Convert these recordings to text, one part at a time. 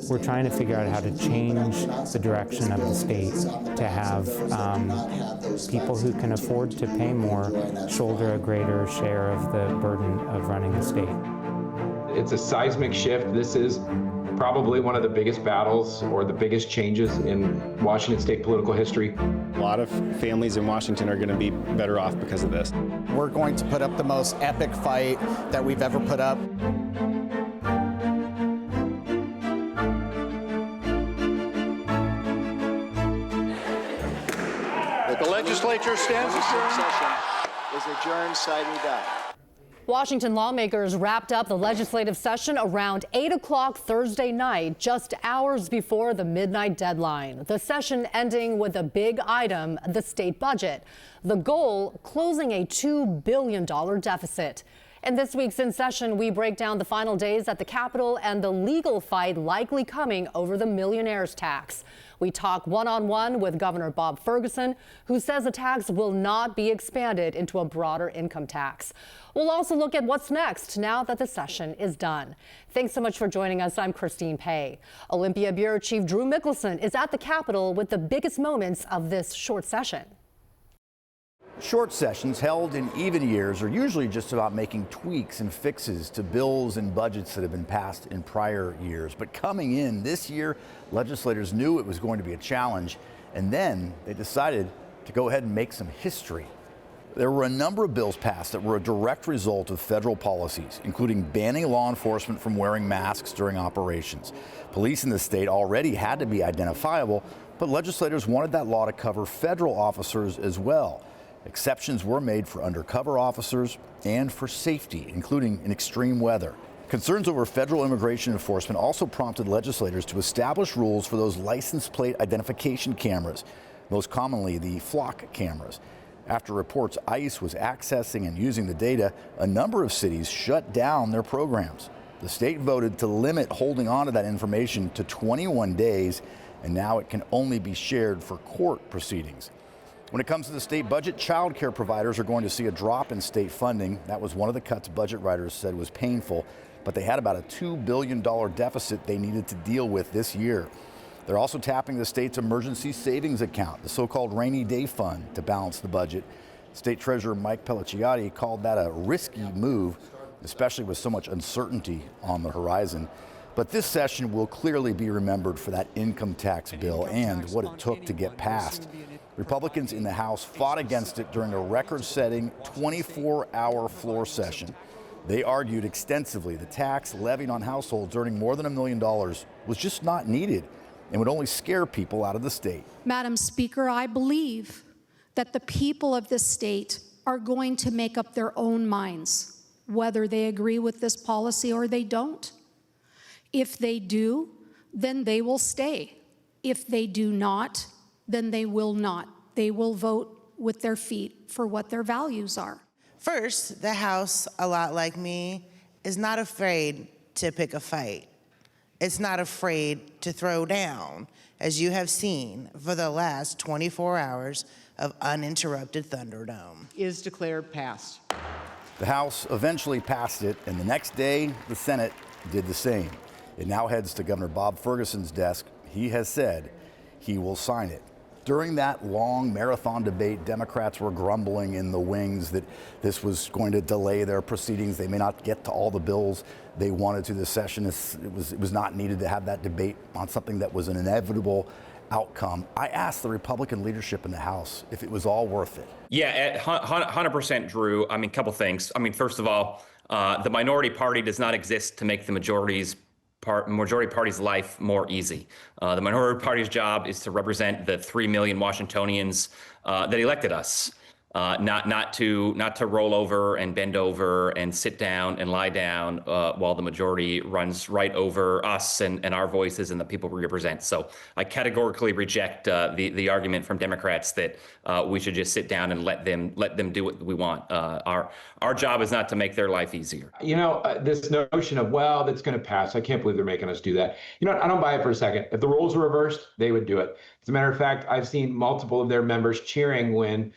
We're trying to figure out how to change the direction of the state to have people who can afford to pay more shoulder a greater share of the burden of running the state. It's a seismic shift. This is probably one of the biggest battles or the biggest changes in Washington state political history. A lot of families in Washington are going to be better off because of this. We're going to put up the most epic fight that we've ever put up. The legislature stands adjourned. Session is adjourned, citing done. Washington lawmakers wrapped up the legislative session around 8 o'clock Thursday night, just hours before the midnight deadline. The session ending with a big item, the state budget. The goal, closing a $2 billion deficit. In this week's In Session, we break down the final days at the Capitol and the legal fight likely coming over the millionaires tax. We talk one-on-one with Governor Bob Ferguson, who says the tax will not be expanded into a broader income tax. We'll also look at what's next now that the session is done. Thanks so much for joining us. I'm Christine Pei. Olympia Bureau Chief Drew Mickelson is at the Capitol with the biggest moments of this short session. Short sessions held in even years are usually just about making tweaks and fixes to bills and budgets that have been passed in prior years. But coming in this year, legislators knew it was going to be a challenge, and then they decided to go ahead and make some history. There were a number of bills passed that were a direct result of federal policies, including banning law enforcement from wearing masks during operations. Police in the state already had to be identifiable, but legislators wanted that law to cover federal officers as well. Exceptions were made for undercover officers and for safety, including in extreme weather. Concerns over federal immigration enforcement also prompted legislators to establish rules for those license plate identification cameras, most commonly the flock cameras. After reports ICE was accessing and using the data, a number of cities shut down their programs. The state voted to limit holding on to that information to 21 days, and now it can only be shared for court proceedings. When it comes to the state budget, child care providers are going to see a drop in state funding. That was one of the cuts budget writers said was painful, but they had about a $2 billion deficit they needed to deal with this year. They're also tapping the state's emergency savings account, the so-called rainy day fund, to balance the budget. State Treasurer Mike Pelliciotti called that a risky move, especially with so much uncertainty on the horizon. But this session will clearly be remembered for that income tax bill and what it took to get passed. Republicans in the House fought against it during a record-setting 24-hour floor session. They argued extensively the tax levied on households earning more than $1 million was just not needed and would only scare people out of the state. Madam Speaker, I believe that the people of this state are going to make up their own minds, whether they agree with this policy or they don't. If they do, then they will stay. If they do not, then they will not. They will vote with their feet for what their values are. First, the House, a lot like me, is not afraid to pick a fight. It's not afraid to throw down, as you have seen for the last 24 hours of uninterrupted Thunderdome. Is declared passed. The House eventually passed it, and the next day, the Senate did the same. It now heads to Governor Bob Ferguson's desk. He has said he will sign it. During that long marathon debate, Democrats were grumbling in the wings that this was going to delay their proceedings. They may not get to all the bills they wanted to this session. It was not needed to have that debate on something that was an inevitable outcome. I asked the Republican leadership in the House if it was all worth it. Yeah, 100%, Drew. I mean, a couple things. I mean, first of all, the minority party does not exist to make the majority party's life more easy. The minority party's job is to represent the 3 million Washingtonians that elected us, not to roll over and bend over and sit down and lie down while the majority runs right over us and our voices and the people we represent. So I categorically reject the argument from Democrats that we should just sit down and let them do what we want. Our job is not to make their life easier. You know, this notion of, well, that's going to pass. I can't believe they're making us do that. You know, I don't buy it for a second. If the roles were reversed, they would do it. As a matter of fact, I've seen multiple of their members cheering when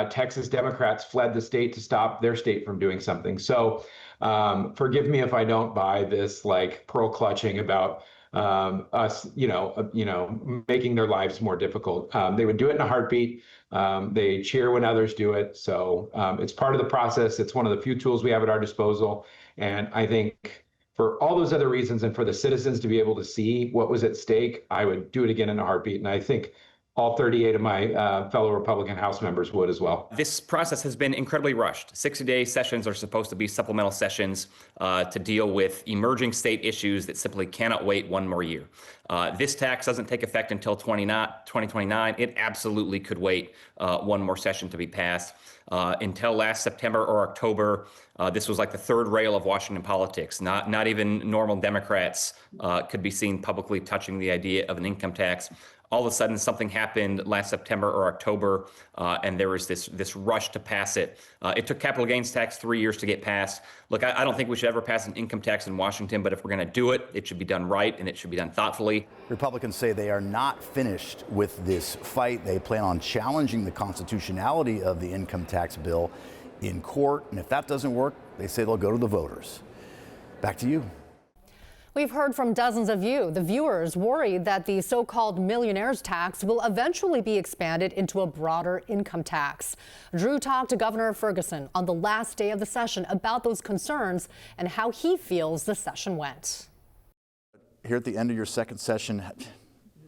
Texas Democrats fled the state to stop their state from doing something. So forgive me if I don't buy this like pearl clutching about us, making their lives more difficult. They would do it in a heartbeat. They cheer when others do it. So it's part of the process. It's one of the few tools we have at our disposal. And I think for all those other reasons and for the citizens to be able to see what was at stake, I would do it again in a heartbeat. And I think all 38 of my fellow Republican House members would as well. This process has been incredibly rushed. 60-day sessions are supposed to be supplemental sessions to deal with emerging state issues that simply cannot wait one more year. This tax doesn't take effect until 2029. It absolutely could wait one more session to be passed. Until last September or October, this was like the third rail of Washington politics. Not even normal Democrats could be seen publicly touching the idea of an income tax. All of a sudden, something happened last September or October, and there was this rush to pass it. It took capital gains tax 3 years to get passed. Look, I don't think we should ever pass an income tax in Washington, but if we're going to do it, it should be done right, and it should be done thoughtfully. Republicans say they are not finished with this fight. They plan on challenging the constitutionality of the income tax bill in court, and if that doesn't work, they say they'll go to the voters. Back to you. We've heard from dozens of you, the viewers, worried that the so-called millionaires tax will eventually be expanded into a broader income tax. Drew talked to Governor Ferguson on the last day of the session about those concerns and how he feels the session went. Here at the end of your second session,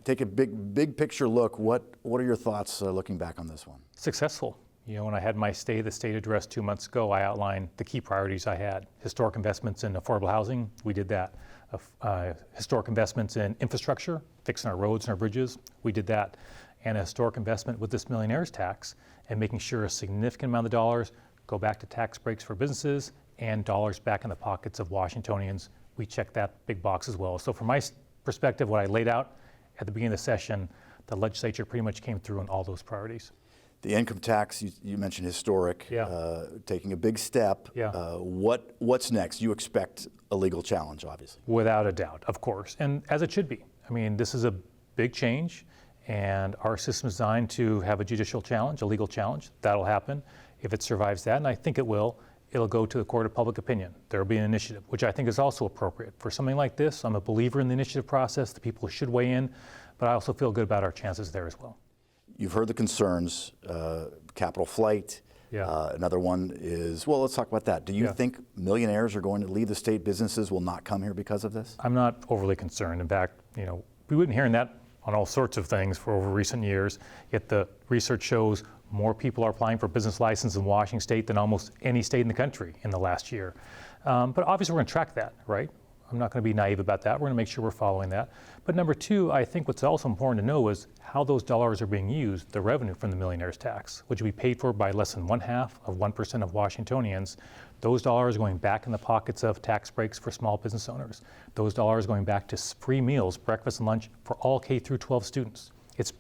take a big picture look. What are your thoughts looking back on this one? Successful. When I had my State of the State address 2 months ago, I outlined the key priorities I had. Historic investments in affordable housing, we did that. Historic investments in infrastructure, fixing our roads and our bridges, we did that. And a historic investment with this millionaires tax and making sure a significant amount of the dollars go back to tax breaks for businesses and dollars back in the pockets of Washingtonians. We checked that big box as well. So from my perspective, what I laid out at the beginning of the session, the legislature pretty much came through on all those priorities. The income tax, you mentioned historic, taking a big step. What's next? You expect a legal challenge, obviously. Without a doubt, of course, and as it should be. I mean, this is a big change, and our system is designed to have a judicial challenge, a legal challenge. That'll happen. If it survives that, and I think it will, it'll go to the court of public opinion. There will be an initiative, which I think is also appropriate. For something like this, I'm a believer in the initiative process. The people should weigh in, but I also feel good about our chances there as well. You've heard the concerns, capital flight. Another one is, well, let's talk about that. Do you think millionaires are going to leave the state, businesses will not come here because of this? I'm not overly concerned. In fact, we've been hearing that on all sorts of things for over recent years, yet the research shows more people are applying for business license in Washington state than almost any state in the country in the last year. But obviously we're going to track that, right? I'm not going to be naive about that. We're going to make sure we're following that. But number two, I think what's also important to know is how those dollars are being used, the revenue from the millionaires tax, which will be paid for by less than 0.5% of Washingtonians. Those dollars going back in the pockets of tax breaks for small business owners. Those dollars going back to free meals, breakfast and lunch for all K through 12 students. It's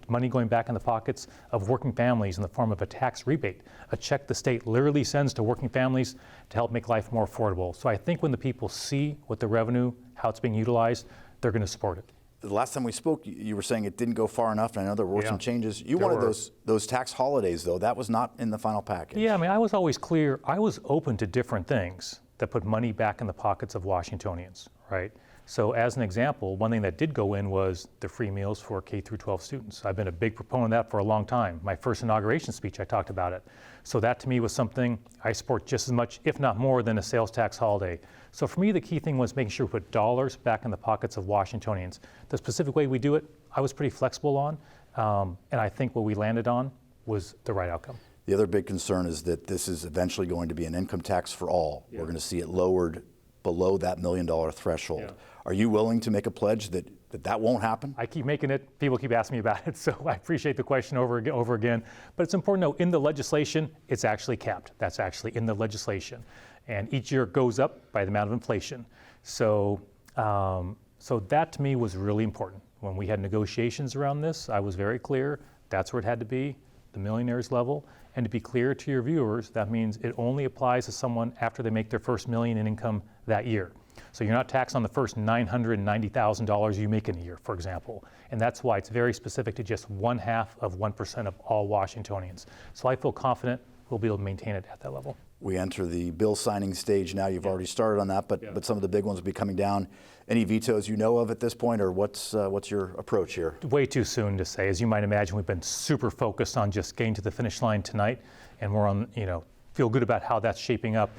money going back in the pockets of working families in the form of a tax rebate, a check the state literally sends to working families to help make life more affordable. So I think when the people see what the revenue, how it's being utilized, they're going to support it. The last time we spoke, you were saying it didn't go far enough, and I know there were some changes. You wanted those tax holidays, though. That was not in the final package. Yeah, I mean, I was always clear. I was open to different things that put money back in the pockets of Washingtonians, right? So as an example, one thing that did go in was the free meals for K through 12 students. I've been a big proponent of that for a long time. My first inauguration speech, I talked about it. So that to me was something I support just as much, if not more, than a sales tax holiday. So for me, the key thing was making sure we put dollars back in the pockets of Washingtonians. The specific way we do it, I was pretty flexible on, and I think what we landed on was the right outcome. The other big concern is that this is eventually going to be an income tax for all. We're going to see it lowered below that $1 million threshold. Are you willing to make a pledge that won't happen? I keep making it. People keep asking me about it, so I appreciate the question over again. But it's important to know in the legislation, it's actually capped. That's actually in the legislation. And each year it goes up by the amount of inflation. So that to me was really important. When we had negotiations around this, I was very clear that's where it had to be, the millionaires level. And to be clear to your viewers, that means it only applies to someone after they make their first $1 million in income that year. So you're not taxed on the first $990,000 you make in a year, for example. And that's why it's very specific to just 0.5% of all Washingtonians. So I feel confident we'll be able to maintain it at that level. we enter the bill signing stage now. You've already started on that, but some of the big ones will be coming down. Any vetoes you know of at this point, or what's your approach here? Way too soon to say. As you might imagine, we've been super focused on just getting to the finish line tonight, and we're on, feel good about how that's shaping up,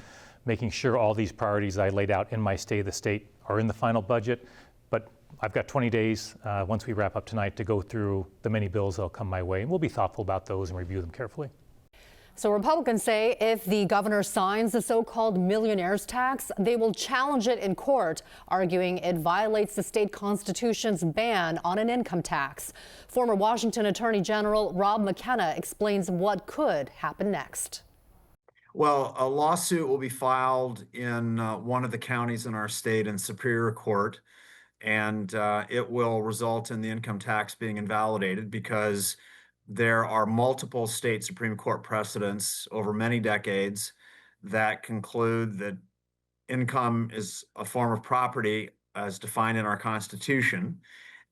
making sure all these priorities I laid out in my State of the State are in the final budget. But I've got 20 days once we wrap up tonight to go through the many bills that'll come my way, and we'll be thoughtful about those and review them carefully. So Republicans say if the governor signs the so-called millionaires tax, they will challenge it in court, arguing it violates the state constitution's ban on an income tax. Former Washington Attorney General Rob McKenna explains what could happen next. Well, a lawsuit will be filed in one of the counties in our state in Superior Court, and it will result in the income tax being invalidated because there are multiple state Supreme Court precedents over many decades that conclude that income is a form of property as defined in our Constitution,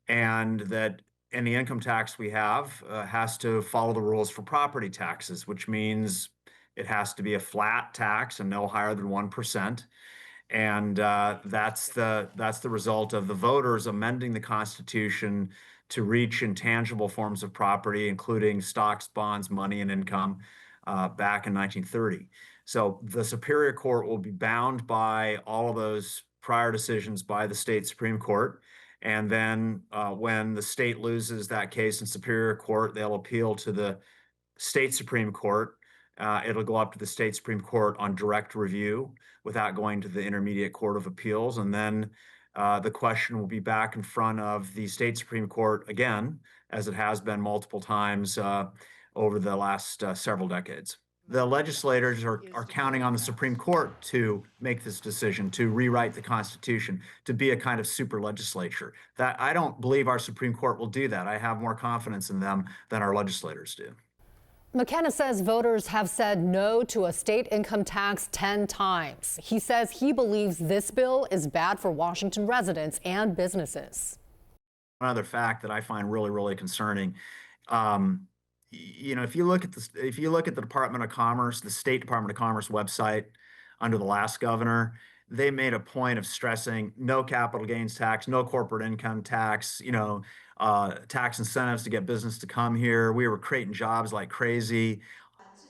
and that any income tax we have has to follow the rules for property taxes, which means it has to be a flat tax and no higher than 1%. And that's the result of the voters amending the Constitution to reach intangible forms of property, including stocks, bonds, money, and income, back in 1930. So the Superior Court will be bound by all of those prior decisions by the state Supreme Court. And then when the state loses that case in Superior Court, they'll appeal to the state Supreme Court. It'll go up to the state Supreme Court on direct review without going to the Intermediate Court of Appeals. And then the question will be back in front of the state Supreme Court again, as it has been multiple times over the last several decades. The legislators are counting on the Supreme Court to make this decision, to rewrite the Constitution, to be a kind of super legislature. That I don't believe our Supreme Court will do that. I have more confidence in them than our legislators do. McKenna says voters have said no to a state income tax 10 times. He says he believes this bill is bad for Washington residents and businesses. Another fact that I find really, really concerning, if you look at the Department of Commerce, the State Department of Commerce website under the last governor, they made a point of stressing no capital gains tax, no corporate income tax, tax incentives to get business to come here. We were creating jobs like crazy.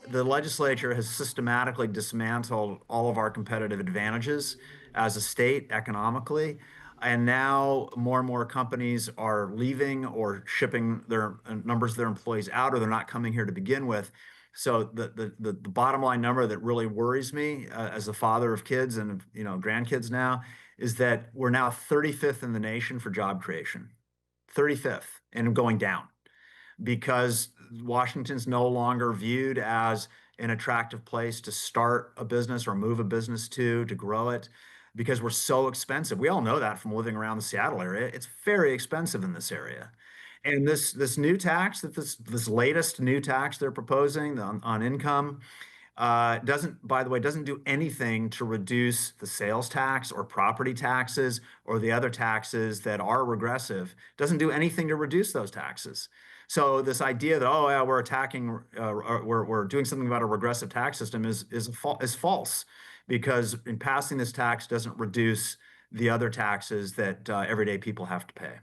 The legislature has systematically dismantled all of our competitive advantages as a state economically. And now more and more companies are leaving or shipping their numbers of their employees out, or they're not coming here to begin with. So the bottom line number that really worries me as a father of kids and grandkids now is that we're now 35th in the nation for job creation. 35th, and going down, because Washington's no longer viewed as an attractive place to start a business or move a business to grow it, because we're so expensive. We all know that from living around the Seattle area. It's very expensive in this area. And this new tax, this latest new tax they're proposing on income, doesn't do anything to reduce the sales tax or property taxes or the other taxes that are regressive. Doesn't do anything to reduce those taxes. So this idea that we're doing something about a regressive tax system is false, because in passing this tax doesn't reduce the other taxes that everyday people have to pay.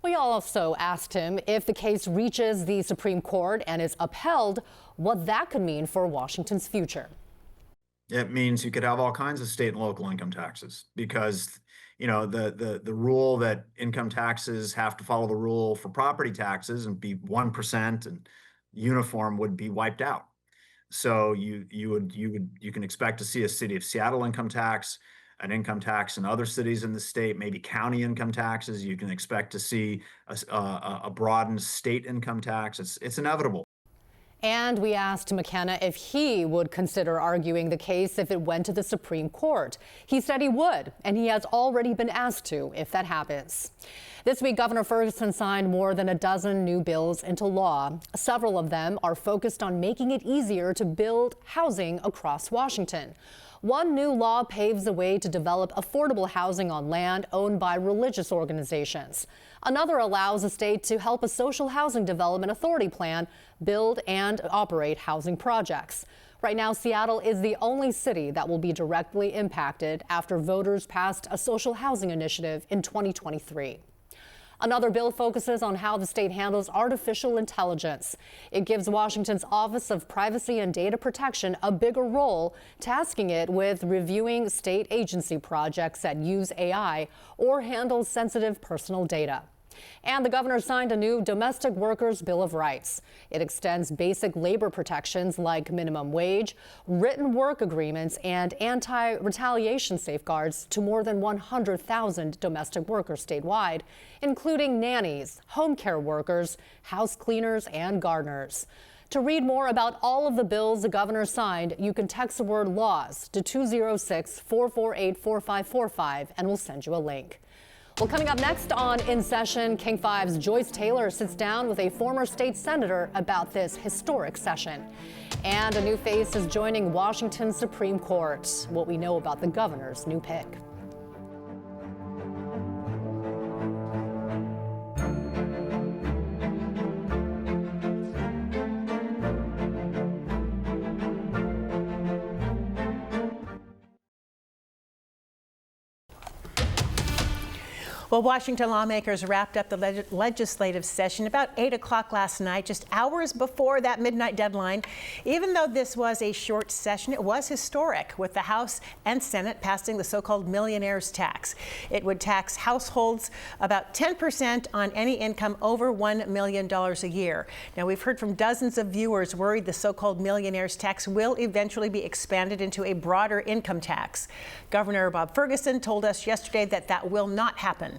We also asked him if the case reaches the Supreme Court and is upheld, what that could mean for Washington's future. It means you could have all kinds of state and local income taxes, because the rule that income taxes have to follow the rule for property taxes and be 1% and uniform would be wiped out. So you can expect to see a city of Seattle income tax, an income tax in other cities in the state, maybe county income taxes. You can expect to see a broadened state income tax. It's inevitable. And we asked McKenna if he would consider arguing the case if it went to the Supreme Court. He said he would, and he has already been asked to if that happens. This week, Governor Ferguson signed more than a dozen new bills into law. Several of them are focused on making it easier to build housing across Washington. One new law paves the way to develop affordable housing on land owned by religious organizations. Another allows the state to help a social housing development authority plan build and operate housing projects. Right now, Seattle is the only city that will be directly impacted after voters passed a social housing initiative in 2023. Another bill focuses on how the state handles artificial intelligence. It gives Washington's Office of Privacy and Data Protection a bigger role, tasking it with reviewing state agency projects that use AI or handle sensitive personal data. And the governor signed a new Domestic Workers Bill of Rights. It extends basic labor protections like minimum wage, written work agreements, and anti-retaliation safeguards to more than 100,000 domestic workers statewide, including nannies, home care workers, house cleaners, and gardeners. To read more about all of the bills the governor signed, you can text the word LAWS to 206-448-4545, and we'll send you a link. Well, coming up next on In Session, King 5's Joyce Taylor sits down with a former state senator about this historic session. And a new face is joining Washington's Supreme Court. What we know about the governor's new pick. Well, Washington lawmakers wrapped up the legislative session about 8 o'clock last night, just hours before that midnight deadline. Even though this was a short session, it was historic, with the House and Senate passing the so-called millionaires tax. It would tax households about 10% on any income over $1 million a year. Now, we've heard from dozens of viewers worried the so-called millionaires tax will eventually be expanded into a broader income tax. Governor Bob Ferguson told us yesterday that that will not happen.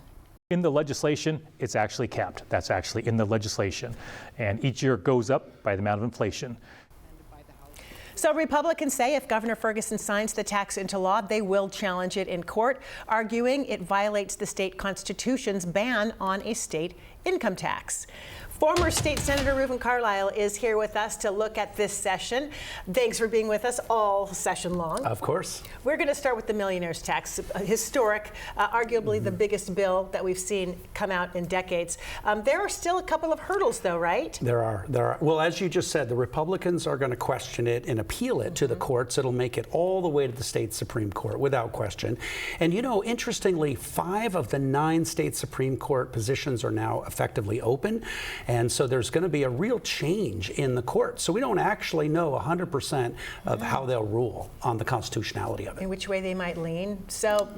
In the legislation, it's actually capped. That's actually in the legislation. And each year it goes up by the amount of inflation. So Republicans say if Governor Ferguson signs the tax into law, they will challenge it in court, arguing it violates the state constitution's ban on a state income tax. Former State Senator Reuben Carlisle is here with us to look at this session. Thanks for being with us all session long. Of course. We're going to start with the millionaires tax, historic, arguably the biggest bill that we've seen come out in decades. There are still a couple of hurdles, though, right? There are. Well, as you just said, the Republicans are going to question it and appeal it to the courts. It'll make it all the way to the state Supreme Court without question. And, you know, interestingly, 5 of the 9 state Supreme Court positions are now effectively open. And so there's going to be a real change in the court. So we don't actually know 100% of how they'll rule on the constitutionality of it. In which way they might lean. So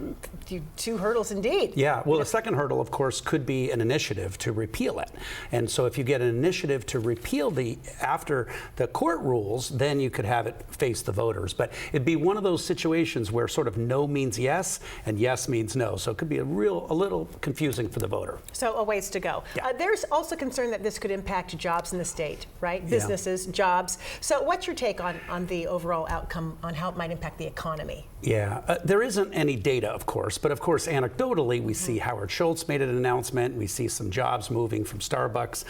2 hurdles indeed. Yeah, well, the second hurdle, of course, could be an initiative to repeal it. And so if you get an initiative to repeal after the court rules, then you could have it face the voters. But it'd be one of those situations where sort of no means yes and yes means no. So it could be a little confusing for the voter. So a ways to go. Yeah. There's also concern that this could impact jobs in the state, right? Businesses, jobs. So what's your take on the overall outcome on how it might impact the economy? Yeah, there isn't any data, of course, but of course, anecdotally, we see Howard Schultz made an announcement. We see some jobs moving from Starbucks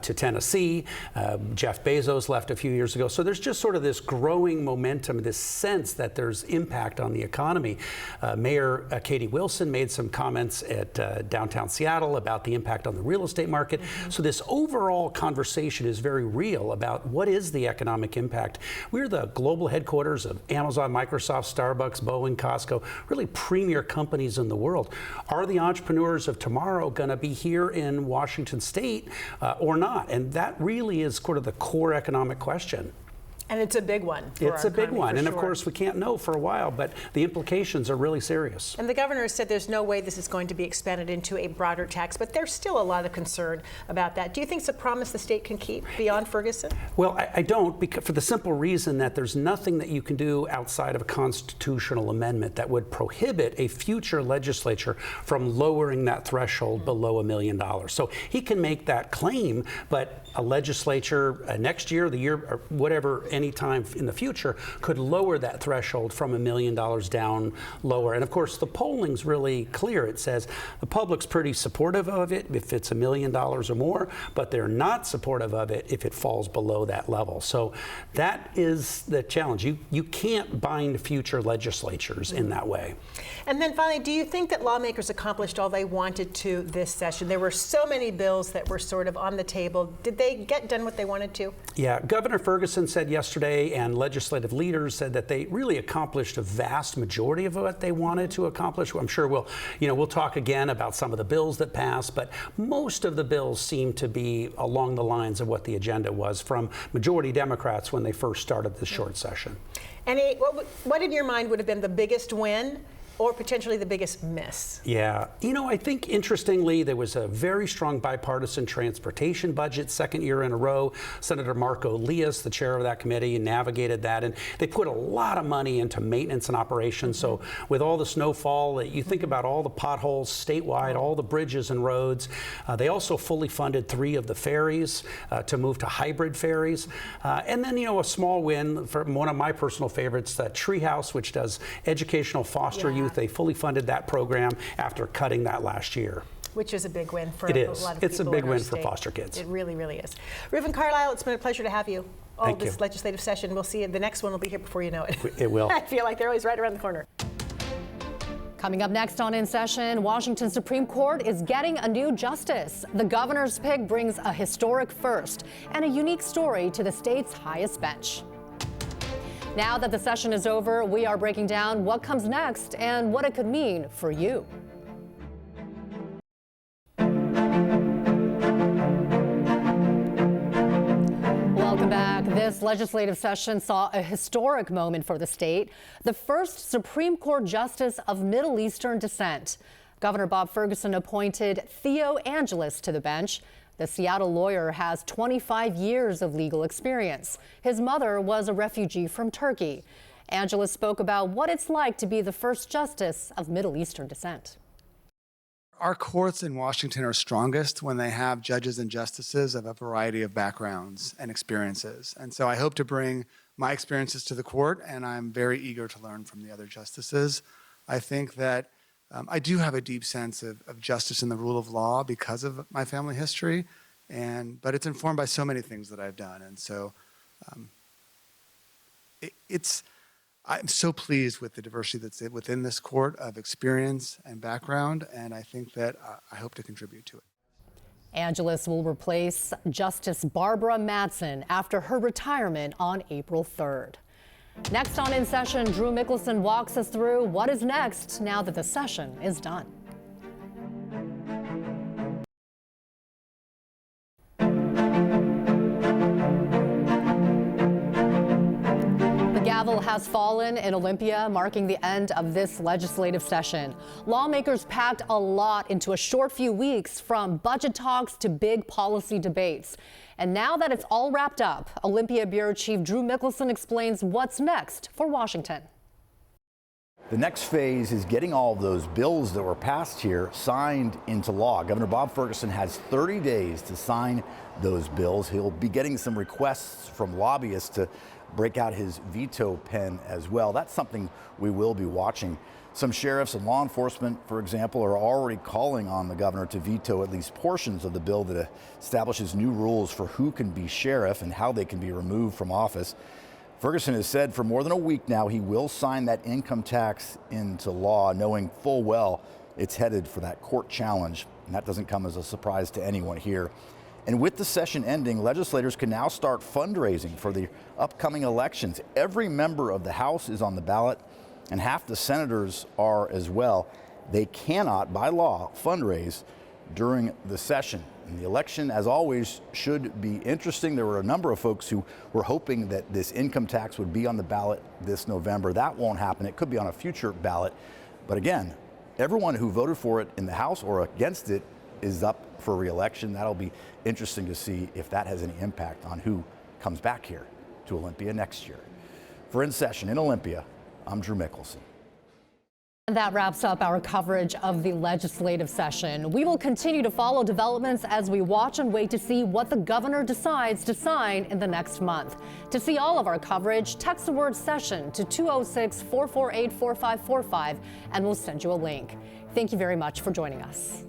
to Tennessee. Jeff Bezos left a few years ago. So there's just sort of this growing momentum, this sense that there's impact on the economy. Mayor Katie Wilson made some comments at downtown Seattle about the impact on the real estate market. So this overall conversation is very real about what is the economic impact. We're the global headquarters of Amazon, Microsoft, Starbucks, Boeing, Costco, really premier companies in the world. Are the entrepreneurs of tomorrow going to be here in Washington State or not? And that really is sort of the core economic question. And it's a big one. It's a big one. And of course, we can't know for a while, but the implications are really serious. And the governor said there's no way this is going to be expanded into a broader tax, but there's still a lot of concern about that. Do you think it's a promise the state can keep beyond Ferguson? Well, I don't, because for the simple reason that there's nothing that you can do outside of a constitutional amendment that would prohibit a future legislature from lowering that threshold below $1 million. So he can make that claim, but a legislature next year, the year, or whatever, any time in the future, could lower that threshold from $1 million down lower. And of course, the polling's really clear. It says the public's pretty supportive of it if it's $1 million or more, but they're not supportive of it if it falls below that level. So that is the challenge. You can't bind future legislatures in that way. And then finally, do you think that lawmakers accomplished all they wanted to this session? There were so many bills that were sort of on the table. Did they get done what they wanted to? Yeah, Governor Ferguson said yesterday, and legislative leaders said that they really accomplished a vast majority of what they wanted to accomplish. I'm sure we'll talk again about some of the bills that passed, but most of the bills seem to be along the lines of what the agenda was from majority Democrats when they first started this short session. What in your mind would have been the biggest win or potentially the biggest miss? Yeah, I think interestingly, there was a very strong bipartisan transportation budget, second year in a row. Senator Marco Lias, the chair of that committee, navigated that, and they put a lot of money into maintenance and operations. So with all the snowfall, you think about all the potholes statewide, all the bridges and roads. They also fully funded 3 of the ferries to move to hybrid ferries. And then, a small win for one of my personal favorites, the Treehouse, which does educational foster youth. They fully funded that program after cutting that last year. Which is a big win for it a is. lot of It's people. a big in our win for state. foster kids. It really, really is. Reuven Carlisle, it's been a pleasure to have you all Thank this you. legislative session. We'll see you. The next one will be here before you know it. It will. I feel like they're always right around the corner. Coming up next on In Session, Washington Supreme Court is getting a new justice. The governor's pick brings a historic first and a unique story to the state's highest bench. Now that the session is over, we are breaking down what comes next and what it could mean for you. Welcome back. This legislative session saw a historic moment for the state. The first Supreme Court justice of Middle Eastern descent. Governor Bob Ferguson appointed Theo Angeles to the bench. The Seattle lawyer has 25 years of legal experience. His mother was a refugee from Turkey. Angeles spoke about what it's like to be the first justice of Middle Eastern descent. Our courts in Washington are strongest when they have judges and justices of a variety of backgrounds and experiences. And so I hope to bring my experiences to the court, and I'm very eager to learn from the other justices. I think that I do have a deep sense of justice and the rule of law because of my family history, but it's informed by so many things that I've done. And so I'm so pleased with the diversity that's within this court of experience and background, and I think that I hope to contribute to it. Angeles will replace Justice Barbara Mattson after her retirement on April 3rd. Next on In Session, Drew Mickelson walks us through what is next now that the session is done. The gavel has fallen in Olympia, marking the end of this legislative session. Lawmakers packed a lot into a short few weeks, from budget talks to big policy debates. And now that it's all wrapped up, Olympia Bureau Chief Drew Mickelson explains what's next for Washington. The next phase is getting all of those bills that were passed here signed into law. Governor Bob Ferguson has 30 days to sign those bills. He'll be getting some requests from lobbyists to break out his veto pen as well. That's something we will be watching. Some sheriffs and law enforcement, for example, are already calling on the governor to veto at least portions of the bill that establishes new rules for who can be sheriff and how they can be removed from office. Ferguson has said for more than a week now he will sign that income tax into law, knowing full well it's headed for that court challenge. And that doesn't come as a surprise to anyone here. And with the session ending, legislators can now start fundraising for the upcoming elections. Every member of the House is on the ballot, and half the senators are as well. They cannot, by law, fundraise during the session. And the election, as always, should be interesting. There were a number of folks who were hoping that this income tax would be on the ballot this November. That won't happen. It could be on a future ballot. But again, everyone who voted for it in the House or against it is up for re-election. That'll be interesting to see if that has any impact on who comes back here to Olympia next year. For In Session in Olympia, I'm Drew Mickelson. And that wraps up our coverage of the legislative session. We will continue to follow developments as we watch and wait to see what the governor decides to sign in the next month. To see all of our coverage, text the word session to 206-448-4545 and we'll send you a link. Thank you very much for joining us.